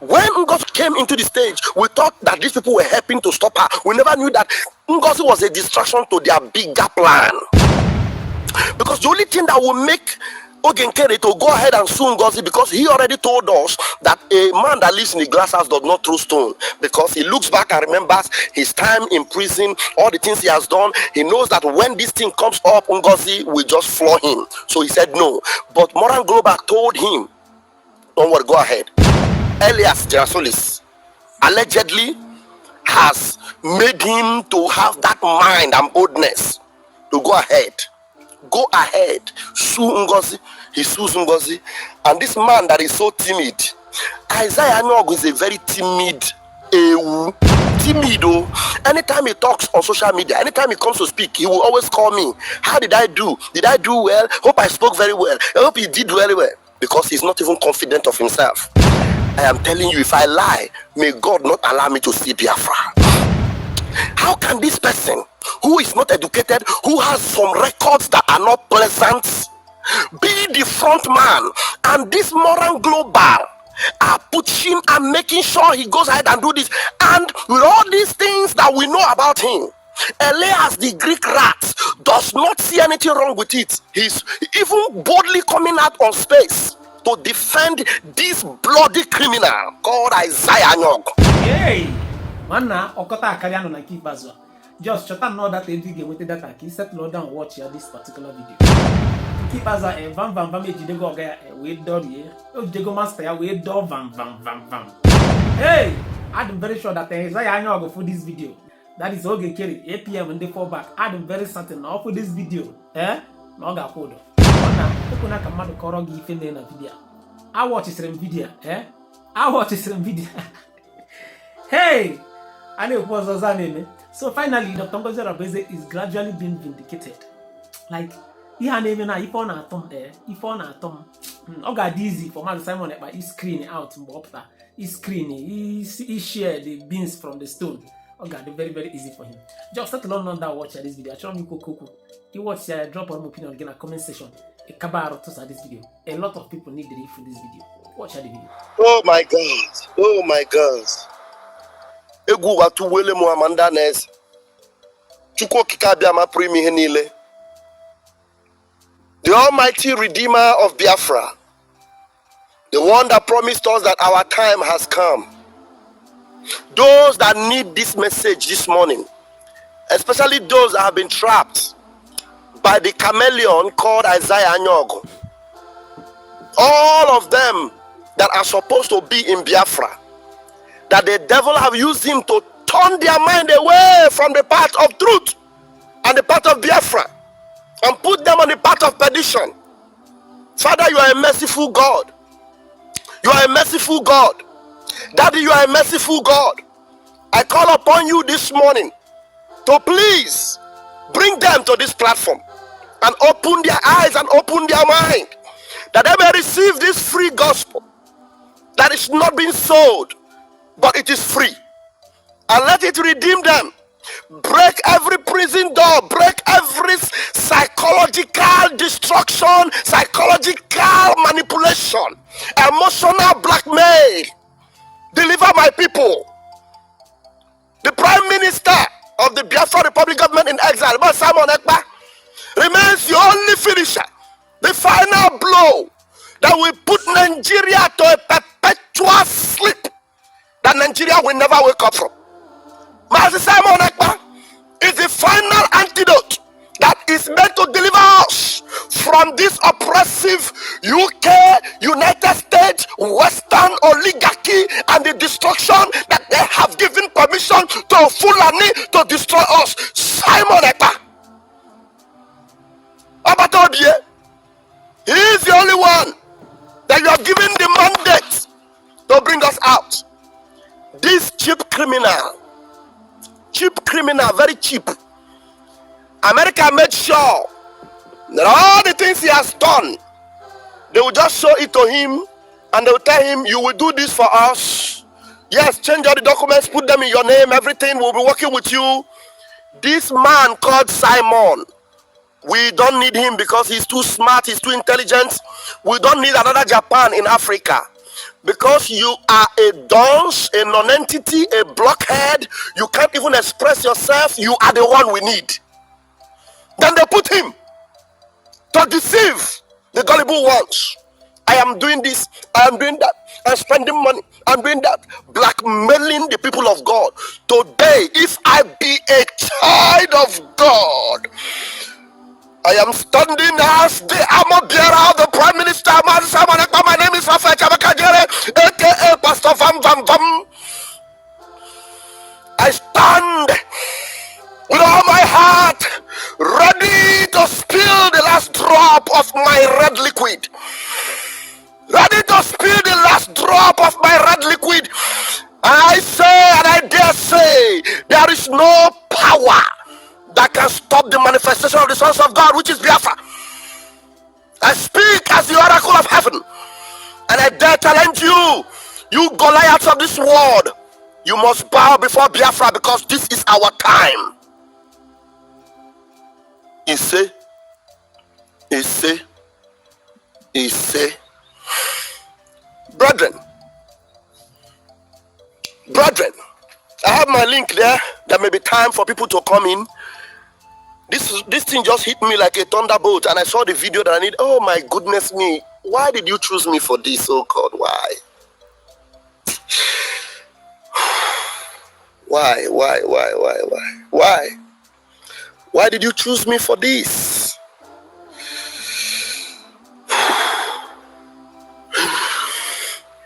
When Ngozi came into the stage, we thought that these people were helping to stop her. We never knew that Ngozi was a distraction to their bigger plan. Because the only thing that will make Ogenkere to go ahead and sue Ngozi, because he already told us that a man that lives in a glass house does not throw stone, because he looks back and remembers his time in prison, all the things he has done. He knows that when this thing comes up, Ngozi will just floor him. So he said no. But Moran Global told him, don't worry, go ahead. Elias Jerasolis allegedly has made him to have that mind and boldness to go ahead, sue Ngozi. He sues Ngozi, and this man that is so timid, Isaiah Nog is a very timid, anytime he talks on social media, anytime he comes to speak, he will always call me. How did I do? Did I do well? Hope I spoke very well. I hope he did very well, because he's not even confident of himself. I am telling you, if I lie, may God not allow me to see Biafra. How can this person who is not educated, who has some records that are not pleasant, be the front man, and this Moran Global are pushing and making sure he goes ahead and do this? And with all these things that we know about him, Elias the Greek rat does not see anything wrong with it. He's even boldly coming out on space to defend this bloody criminal called Isaiah Nyog. Hey, mana okota akariano na kibazo. Just shut know that every game with that aki settle down watch this particular video. Kibazo Vam Vam Vam ejidego oga we do here. Ojidego master ya we do Vam Vam Vam Vam. Hey, I'm very sure that Isaiah Nyog for this video. That is Ogenkere 8 PM when they fall back. I'm very certain now for this video. No ga hold. Kuna kama koro gi ife na video. I watch this video, I watch this video. Hey, I know what was her name. So finally, Dr. Ngozi Orabueze is gradually being vindicated. Like, he had name na if on atom, Oga easy for man Simon but he screen out mbopta. He screen, he share the beans from the stone. Oga very very easy for him. Just let alone that watch this video. I show me kuku. You watch drop an opinion again in a comment section. A kabaro to this video. A lot of people need the relief for this video. Watch the video. Oh my God. Oh my God. Egu watu wele mu amanda nes. Chukwu kikabia ma primi henile. The Almighty Redeemer of Biafra, the one that promised us that our time has come. Those that need this message this morning, especially those that have been trapped by the chameleon called Isaiah Nyog, all of them that are supposed to be in Biafra, that the devil have used him to turn their mind away from the path of truth and the path of Biafra and put them on the path of perdition. Father, you are a merciful God. You are a merciful God. Daddy, you are a merciful God. I call upon you this morning to please bring them to this platform and open their eyes and open their mind, that they may receive this free gospel that is not being sold, but it is free, and let it redeem them. Break every prison door, break every psychological destruction, psychological manipulation, emotional blackmail. Deliver my people. The Prime Minister of the Biafra Republic government in exile, but Simon Ekpa, remains the only finisher, the final blow that will put Nigeria to a perpetual sleep that Nigeria will never wake up from. Master Simon Ekpa is the final antidote that is meant to deliver us from this oppressive UK, United States, Western oligarchy and the destruction that they have given permission to Fulani to destroy us. Simon Ekpa, Abatodie, he is the only one that you have given the mandate to bring us out. This cheap criminal, very cheap. America made sure that all the things he has done, they will just show it to him and they will tell him, you will do this for us. Yes, change all the documents, put them in your name, everything, will be working with you. This man called Simon, we don't need him because he's too smart, he's too intelligent. We don't need another Japan in Africa. because you are a dunce, a non-entity, a blockhead, you can't even express yourself, you are the one we need. Then they put him to deceive the gullible ones. I am doing this, I am doing that, I'm spending money, I'm doing that, blackmailing the people of God. Today, if I be a child of God, I am standing as the armor bearer of the Prime Minister. My name is aka Pastor Vam Vam Vam. I stand with all my heart, ready to spill the last drop of my red liquid. Ready to spill the last drop of my red liquid. I say and I dare say, there is no power that can stop the manifestation of the sons of God, which is Biafra. I speak as the oracle of heaven, and I dare challenge you, you Goliaths of this world, you must bow before Biafra, because this is our time. He say, brethren, I have my link there. There may be time for people to come in. This thing just hit me like a thunderbolt, and I saw the video that I need. Oh my goodness me, why did you choose me for this? Oh God, why? Why did you choose me for this?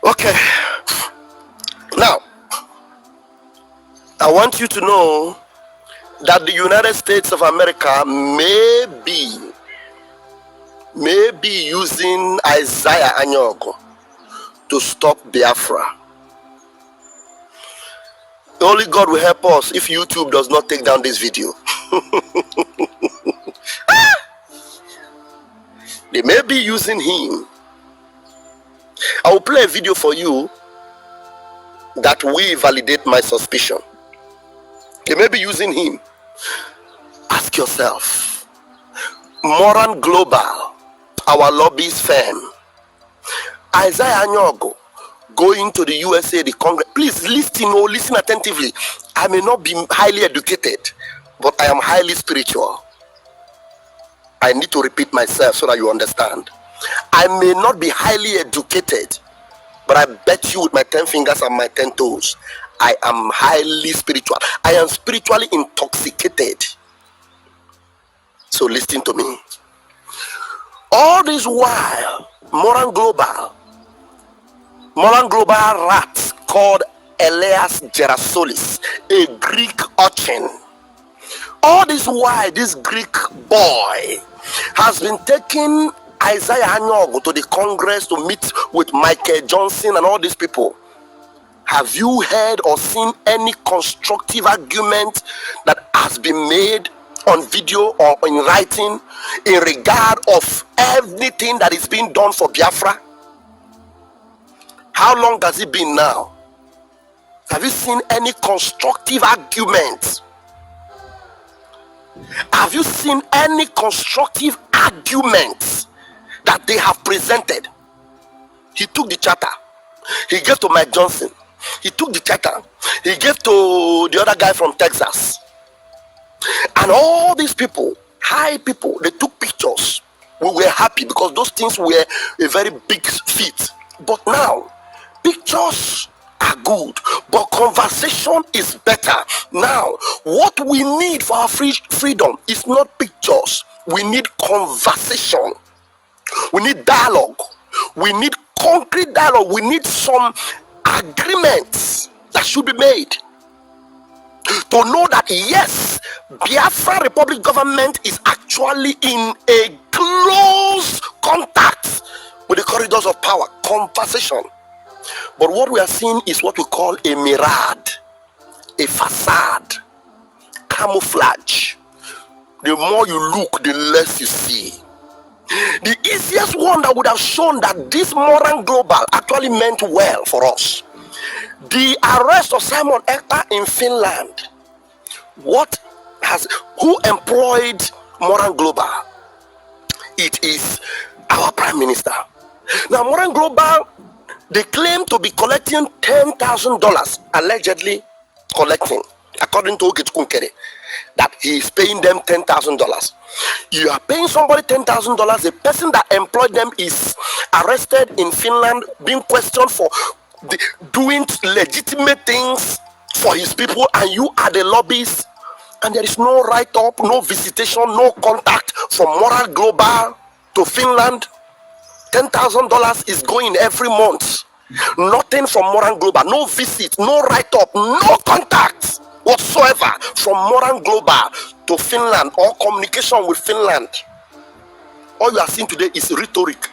Okay, now I want you to know that the United States of America may be using Isaiah Anyogo to stop Biafra. Only God will help us if YouTube does not take down this video. They may be using him. I will play a video for you that will validate my suspicion. They may be using him. Ask yourself, Moran Global, our lobbyist firm, Isaiah Anyogo going to the USA, the Congress. Please listen attentively. I may not be highly educated, but I am highly spiritual. I need to repeat myself so that you understand. I may not be highly educated, but I bet you with my 10 fingers and my 10 toes, I am highly spiritual. I am spiritually intoxicated. So listen to me. All this while, Moran Global rat called Elias Gerasolis, a Greek urchin. All this while, this Greek boy has been taking Isaiah Anyogo to the Congress to meet with Michael Johnson and all these people. Have you heard or seen any constructive argument that has been made on video or in writing in regard of everything that is being done for Biafra? How long has it been now? Have you seen any constructive argument? Have you seen any constructive arguments that they have presented? He took the charter, he gave to Mike Johnson. He took the charter, he gave to the other guy from Texas. And all these people, high people, they took pictures. We were happy because those things were a very big feat. But now, pictures are good, but conversation is better. Now, what we need for our freedom is not pictures. We need conversation. We need dialogue. We need concrete dialogue. We need some agreements that should be made to know that yes, Biafra Republic government is actually in a close contact with the corridors of power. Conversation. But what we are seeing is what we call a mirage, a facade, camouflage. The more you look, the less you see. The easiest one that would have shown that this Moran Global actually meant well for us, the arrest of Simon Ekpa in Finland. Who employed Moran Global? It is our Prime Minister. Now, Moran Global They claim to be collecting $10,000, allegedly collecting, according to Okechukwu, that he is paying them $10,000. You are paying somebody $10,000. The person that employed them is arrested in Finland, being questioned for doing legitimate things for his people, and you are the lobbyists, and there is no write-up, no visitation, no contact from Moral Global to Finland. $10,000 is going every month. Nothing from Moral Global, no visit, no write-up, no contact whatsoever from Moral Global to Finland or communication with Finland. All you are seeing today is rhetoric,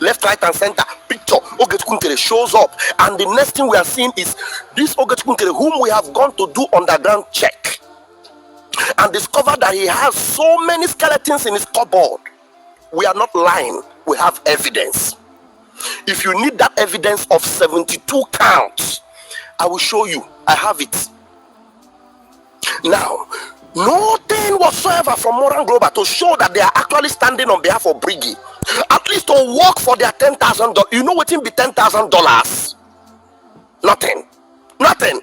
left, right, and center. Picture Okechukwu shows up, and the next thing we are seeing is this Okechukwu, whom we have gone to do underground check and discovered that he has so many skeletons in his cupboard. We are not lying, we have evidence. If you need that evidence of 72 counts, I will show you. I have it. Now, nothing whatsoever from Moral Global to show that they are actually standing on behalf of Briggy, at least to work for their $10,000. You know what it be $10,000? Nothing.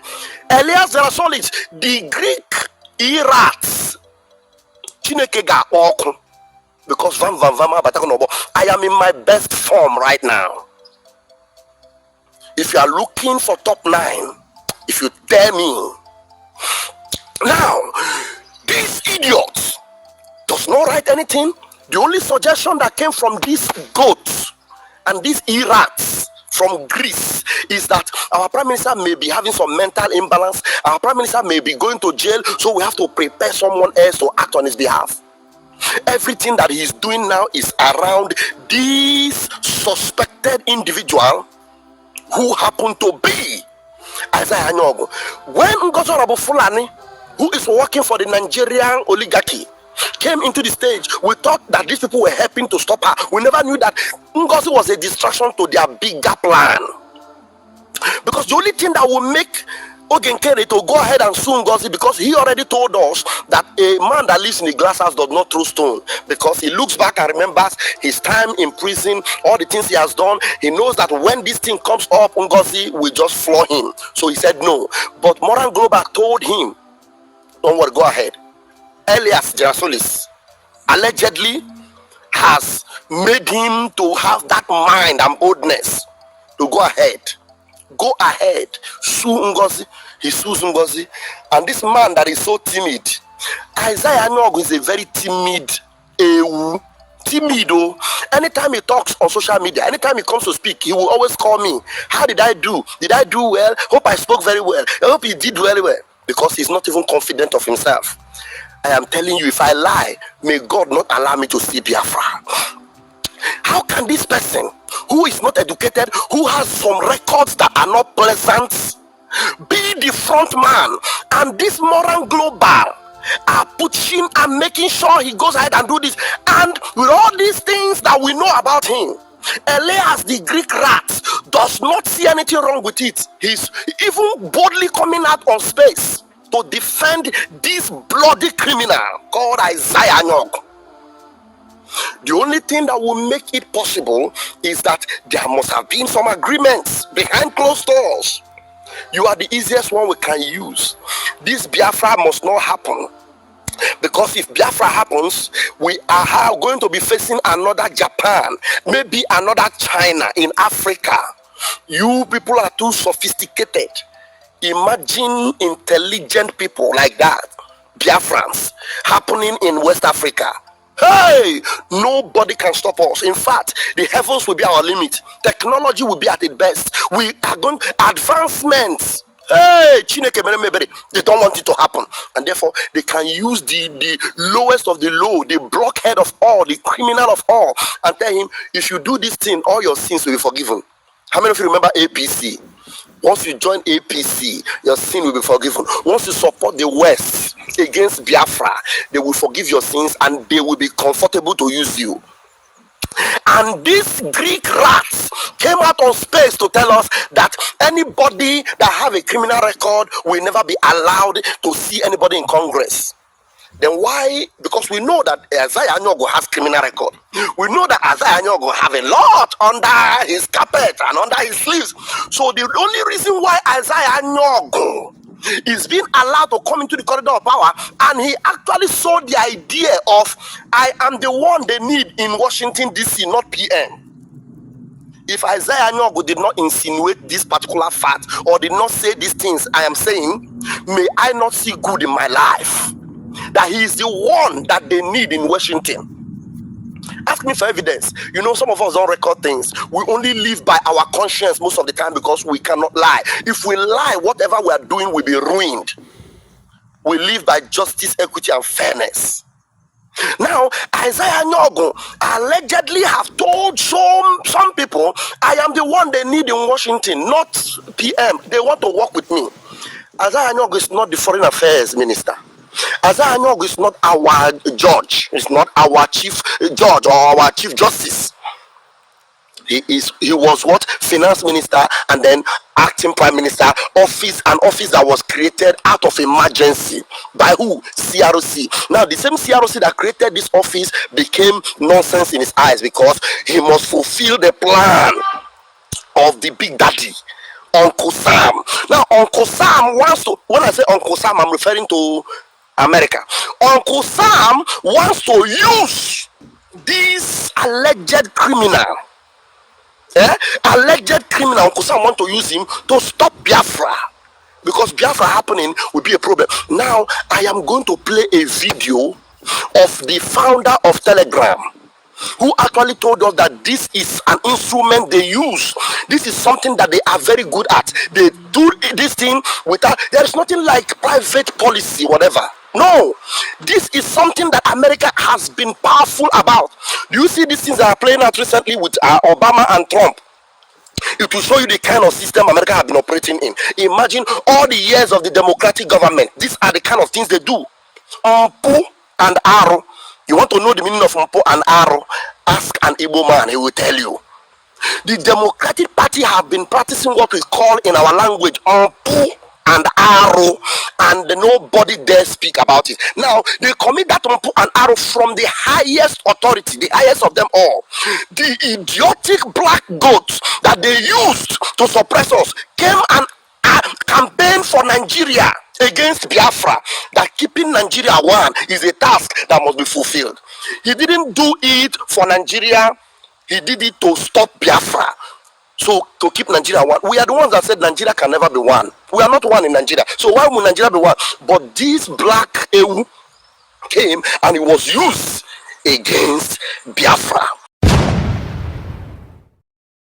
Elias Zerasolis, the Greek erats, Chinekega Oku. Because Vam Vam Vam, I am in my best form right now. If you are looking for top 9, if you tell me now, this idiot does not write anything. The only suggestion that came from these goats and these erats from Greece is that our prime minister may be having some mental imbalance. Our prime minister may be going to jail, so we have to prepare someone else to act on his behalf. Everything that he is doing now is around this suspected individual who happened to be Isaiah Nyogo. When Ngozi Orabueze Fulani, who is working for the Nigerian oligarchy, came into the stage, we thought that these people were helping to stop her. We never knew that Ngozi was a distraction to their bigger plan. Because the only thing that will make Ogenkere to go ahead and sue Ngozi, because he already told us that a man that lives in a glass house does not throw stone, because he looks back and remembers his time in prison, all the things he has done. He knows that when this thing comes up, Ngozi will just floor him. So he said no. But Moral Global told him, don't worry, go ahead. Elias Zerasolis allegedly has made him to have that mind and boldness to go ahead, sue Ngozi. He sues Ngozi, and this man that is so timid, Isaiah Nyogo, is a very timid, anytime he talks on social media, anytime he comes to speak, he will always call me. How did I do? Did I do well? Hope I spoke very well. I hope he did very well, because he's not even confident of himself. I am telling you, if I lie, may God not allow me to see Biafra. How can this person who is not educated, who has some records that are not pleasant, be the front man, and this Moral Global are pushing and making sure he goes ahead and do this, and with all these things that we know about him, Elias the Greek rat does not see anything wrong with it. He's even boldly coming out on space to defend this bloody criminal called Isaiah Nyogo. The only thing that will make it possible is that there must have been some agreements behind closed doors. You are the easiest one we can use. This Biafra must not happen, because if Biafra happens, we are going to be facing another Japan, maybe another China in Africa. You people are too sophisticated. Imagine intelligent people like that, Biafrans, happening in West Africa. Hey, nobody can stop us. In fact, the heavens will be our limit. Technology will be at its best. We are going advancements. Hey, Chineke, they don't want it to happen, and therefore they can use the lowest of the low, the blockhead of all, the criminal of all, and tell him, if you do this thing, all your sins will be forgiven. How many of you remember APC? Once you join APC, your sin will be forgiven. Once you support the West against Biafra, they will forgive your sins and they will be comfortable to use you. And these Greek rats came out on space to tell us that anybody that have a criminal record will never be allowed to see anybody in Congress. Then why? Because we know that Isaiah Nyogo has criminal record. We know that Isaiah Nyogo have a lot under his carpet and under his sleeves. So the only reason why Isaiah Nyogo is being allowed to come into the corridor of power, and he actually saw the idea of, I am the one they need in Washington DC, not PM. If Isaiah Nyogo did not insinuate this particular fact or did not say these things I am saying, may I not see good in my life, that he is the one that they need in Washington. Ask me for evidence. You know, some of us don't record things. We only live by our conscience most of the time because we cannot lie. If we lie, whatever we are doing will be ruined. We live by justice, equity, and fairness. Now, Isaiah Nyogo allegedly have told some people, I am the one they need in Washington, not PM. They want to work with me. Isaiah Nyogo is not the foreign affairs minister. Isaiah Nyogo is not our judge. He's not our chief judge or our chief justice. He was what? Finance minister, and then acting prime minister, an office that was created out of emergency. By who? CRC. Now the same CRC that created this office became nonsense in his eyes because he must fulfill the plan of the big daddy, Uncle Sam. Now Uncle Sam wants to, when I say Uncle Sam, I'm referring to America. Uncle Sam wants to use this alleged criminal, Uncle Sam want to use him to stop Biafra, because Biafra happening will be a problem. Now I am going to play a video of the founder of Telegram, who actually told us that this is an instrument they use. This is something that they are very good at. They do this thing without, there is nothing like private policy, whatever. No, this is something that America has been powerful about. Do you see these things that are playing out recently with Obama and Trump? It will show you the kind of system America has been operating in. Imagine all the years of the democratic government. These are the kind of things they do. Mpo and Aro. You want to know the meaning of Mpo and Aro? Ask an Igbo man, he will tell you. The Democratic Party have been practicing what we call in our language Mpo and Aro, and nobody dare speak about it. Now they commit that Mpo and Aro from the highest authority, the highest of them all. The idiotic black goats that they used to suppress us came and campaigned for Nigeria against Biafra, that keeping Nigeria one is a task that must be fulfilled. He didn't do it for Nigeria, he did it to stop Biafra. So to keep Nigeria one, we are the ones that said Nigeria can never be one. We are not one in Nigeria. So why would Nigeria be one? But this black EU came and it was used against Biafra.